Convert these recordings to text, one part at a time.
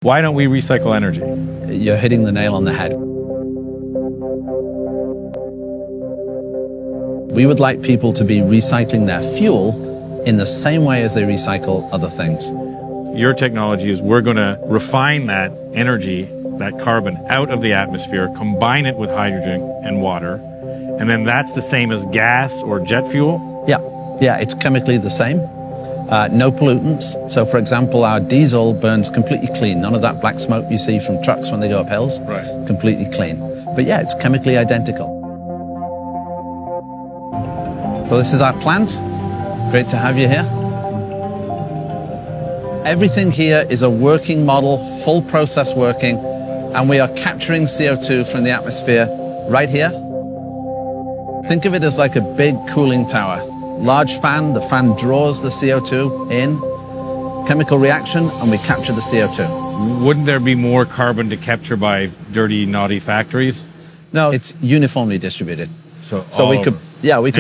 Why don't we recycle energy? You're hitting the nail on the head. We would like people to be recycling their fuel in the same way as they recycle other things. Your technology is we're going to refine that energy, that carbon, out of the atmosphere, combine it with hydrogen and water, and then that's the same as gas or jet fuel? Yeah, it's chemically the same. No pollutants. So, for example, our diesel burns completely clean. None of that black smoke you see from trucks when they go up hills. Right. Completely clean. But yeah, it's chemically identical. So this is our plant. Great to have you here. Everything here is a working model, full process working, and we are capturing CO2 from the atmosphere right here. Think of it as like a big cooling tower. Large fan, the fan draws the CO2 in, chemical reaction, and we capture the CO2. Wouldn't there be more carbon to capture by dirty, naughty factories? No, it's uniformly distributed. So we could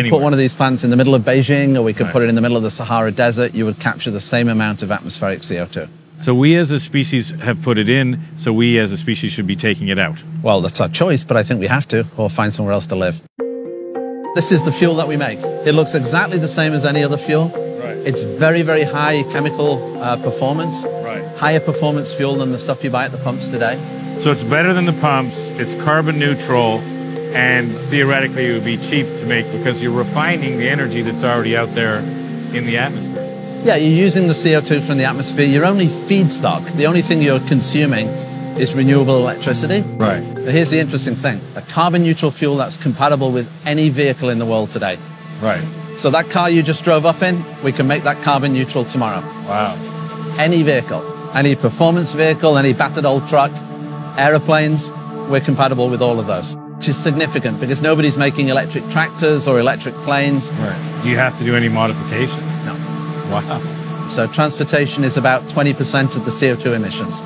put one of these plants in the middle of Beijing, or we could put it in the middle of the Sahara Desert. You would capture the same amount of atmospheric CO2. So we as a species have put it in, so we as a species should be taking it out. Well, that's our choice, but I think we have to, or find somewhere else to live. This is the fuel that we make. It looks exactly the same as any other fuel. Right. It's very, very high chemical performance. Right. Higher performance fuel than the stuff you buy at the pumps today. So it's better than the pumps, it's carbon neutral, and theoretically it would be cheap to make because you're refining the energy that's already out there in the atmosphere. Yeah, you're using the CO2 from the atmosphere. Your only feedstock, the only thing you're consuming is renewable electricity. Right. Now here's the interesting thing. A carbon neutral fuel that's compatible with any vehicle in the world today. Right. So that car you just drove up in, we can make that carbon neutral tomorrow. Wow. Any vehicle, any performance vehicle, any battered old truck, aeroplanes, we're compatible with all of those. Which is significant because nobody's making electric tractors or electric planes. Right. Do you have to do any modifications? No. Wow. So transportation is about 20% of the CO2 emissions.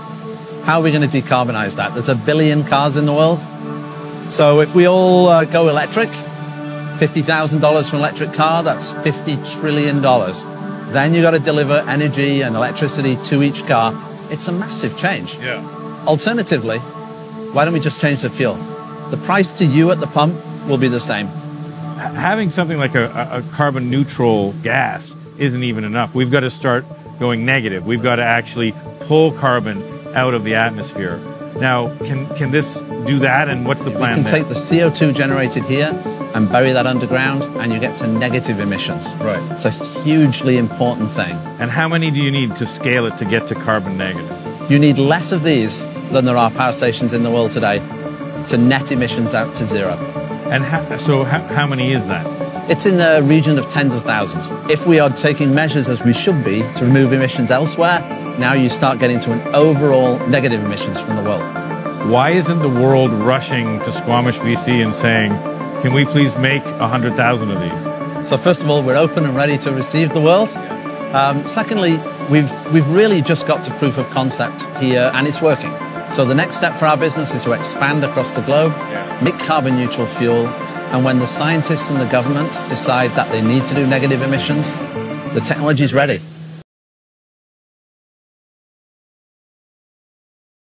How are we going to decarbonize that? There's 1 billion cars in the world. So if we all go electric, $50,000 for an electric car, that's $50 trillion. Then you got to deliver energy and electricity to each car. It's a massive change. Yeah. Alternatively, why don't we just change the fuel? The price to you at the pump will be the same. Having something like a carbon neutral gas isn't even enough. We've got to start going negative. We've got to actually pull carbon out of the atmosphere. Now, can this do that, and what's the plan? You can take the CO2 generated here and bury that underground, and you get to negative emissions. Right. It's a hugely important thing. And how many do you need to scale it to get to carbon negative? You need less of these than there are power stations in the world today to net emissions out to zero. And how many is that? It's in the region of tens of thousands. If we are taking measures as we should be to remove emissions elsewhere, now you start getting to an overall negative emissions from the world. Why isn't the world rushing to Squamish, BC and saying, can we please make 100,000 of these? So first of all, we're open and ready to receive the world. Secondly, we've really just got to proof of concept here, and it's working. So the next step for our business is to expand across the globe, make carbon neutral fuel, and when the scientists and the governments decide that they need to do negative emissions, the technology is ready.